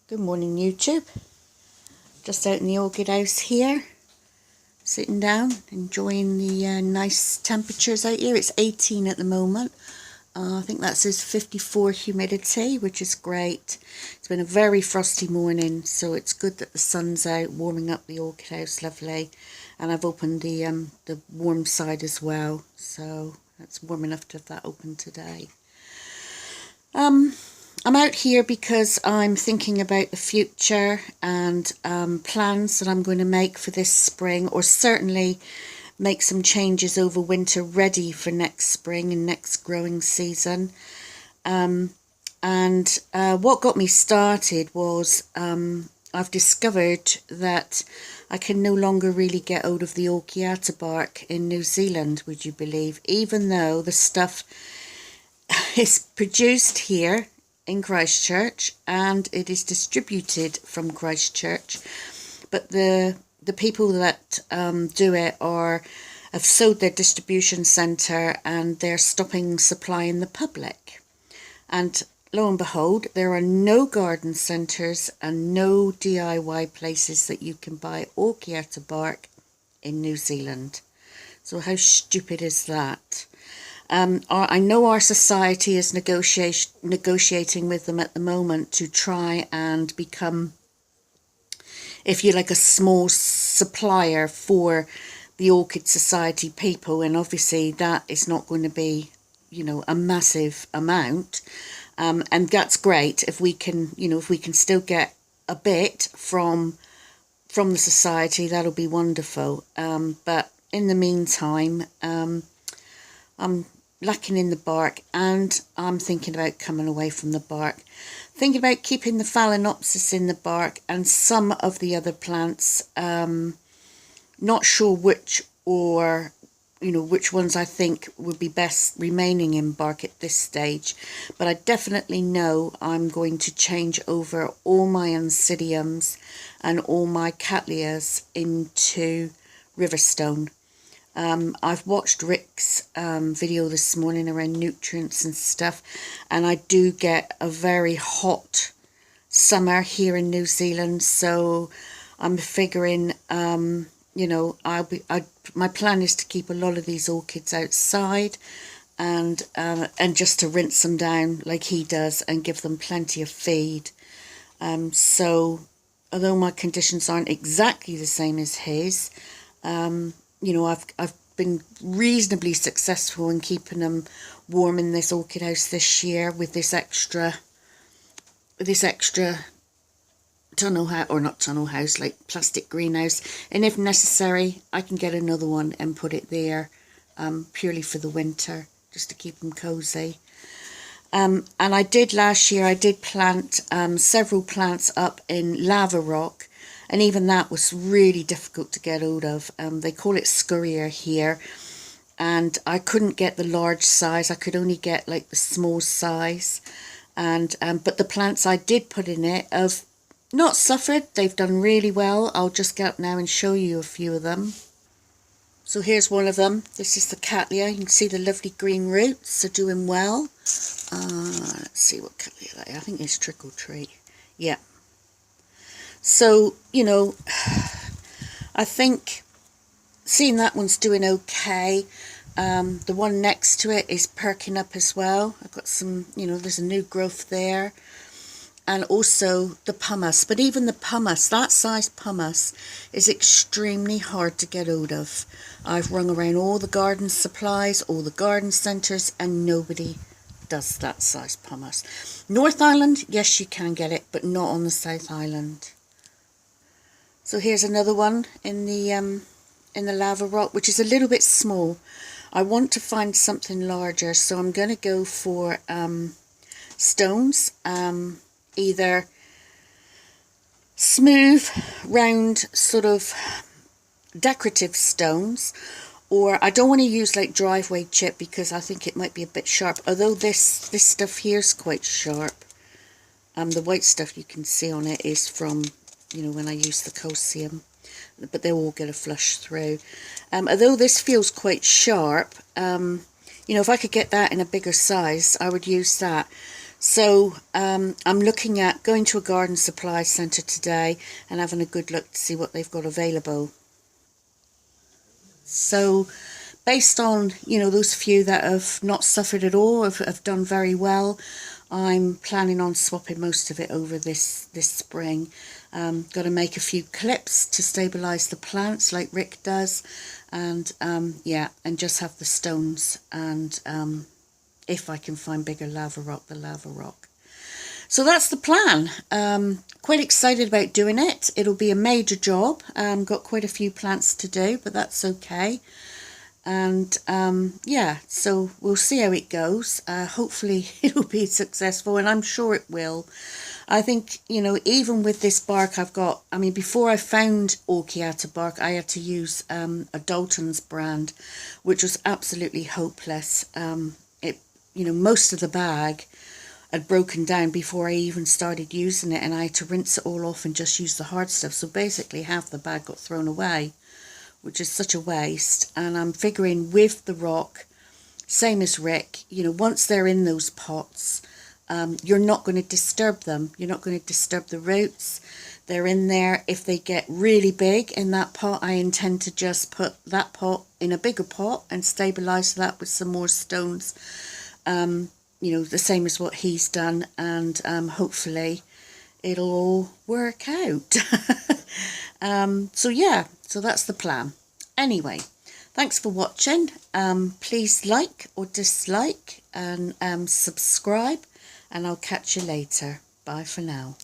Good morning, YouTube. Just out in the orchid house here, sitting down, enjoying the nice temperatures out here. It's 18 at the moment. I think that says 54 humidity, which is great. It's been a very frosty morning, so it's good that the sun's out, warming up the orchid house lovely. And I've opened the warm side as well, so that's warm enough to have that open today. I'm out here because I'm thinking about the future and plans that I'm going to make for this spring, or certainly make some changes over winter ready for next spring and next growing season. What got me started was I've discovered that I can no longer really get hold of the Orchiata bark in New Zealand, would you believe, even though the stuff is produced here in Christchurch and it is distributed from Christchurch, but the people that do it have sold their distribution centre and they're stopping supplying the public. And lo and behold, there are no garden centres and no DIY places that you can buy Orchiata bark in New Zealand. So how stupid is that? I know our society is negotiating with them at the moment to try and become, if you like, a small supplier for the Orchid Society people, and obviously that is not going to be, a massive amount, and that's great if we can, if we can still get a bit from the society, that'll be wonderful. But in the meantime, I'm lacking in the bark, and I'm thinking about coming away from the bark, thinking about keeping the Phalaenopsis in the bark and some of the other plants. Not sure which ones I think would be best remaining in bark at this stage, but I definitely know I'm going to change over all my Oncidiums and all my Cattleyas into Riverstone. I've watched Rick's video this morning around nutrients and stuff, and I do get a very hot summer here in New Zealand, so I'm figuring, my plan is to keep a lot of these orchids outside and just to rinse them down like he does and give them plenty of feed. So although my conditions aren't exactly the same as his, I've been reasonably successful in keeping them warm in this orchid house this year with this extra tunnel house, or not tunnel house, like plastic greenhouse. And if necessary, I can get another one and put it there, purely for the winter, just to keep them cozy. And last year I did plant several plants up in lava rock. And even that was really difficult to get hold of. They call it scurrier here. And I couldn't get the large size. I could only get like the small size. But the plants I did put in it have not suffered. They've done really well. I'll just get up now and show you a few of them. So here's one of them. This is the Cattleya. You can see the lovely green roots are doing well. Let's see what Cattleya they are. I think it's Trickle Tree. Yeah. So, I think seeing that one's doing okay. The one next to it is perking up as well. I've got some, there's a new growth there. And also the pumice. But even the pumice, that size pumice, is extremely hard to get hold of. I've rung around all the garden supplies, all the garden centres, and nobody does that size pumice. North Island, yes, you can get it, but not on the South Island. So here's another one in the lava rock, which is a little bit small. I want to find something larger, so I'm going to go for stones, either smooth, round, sort of decorative stones, or I don't want to use like driveway chip because I think it might be a bit sharp, although this stuff here is quite sharp. The white stuff you can see on it is from, when I use the Cosium, but they all get a flush through. Although this feels quite sharp, if I could get that in a bigger size, I would use that. So I'm looking at going to a garden supply centre today and having a good look to see what they've got available. So based on, those few that have not suffered at all, have done very well, I'm planning on swapping most of it over this spring. Got to make a few clips to stabilise the plants like Rick does, and yeah, and just have the stones, and if I can find bigger lava rock, the lava rock. So that's the plan. Quite excited about doing it. It'll be a major job. Got quite a few plants to do, but that's okay. And yeah, so we'll see how it goes. Hopefully it'll be successful, and I'm sure it will. I think, even with this bark I've got, I mean, before I found Orchiata bark, I had to use a Dalton's brand, which was absolutely hopeless. Most of the bag had broken down before I even started using it, and I had to rinse it all off and just use the hard stuff. So basically half the bag got thrown away, which is such a waste. And I'm figuring with the rock, same as Rick, once they're in those pots, you're not going to disturb them. You're not going to disturb the roots. They're in there. If they get really big in that pot, I intend to just put that pot in a bigger pot and stabilise that with some more stones. The same as what he's done, and hopefully it'll all work out. So yeah, so that's the plan. Anyway, thanks for watching. Please like or dislike and subscribe, and I'll catch you later. Bye for now.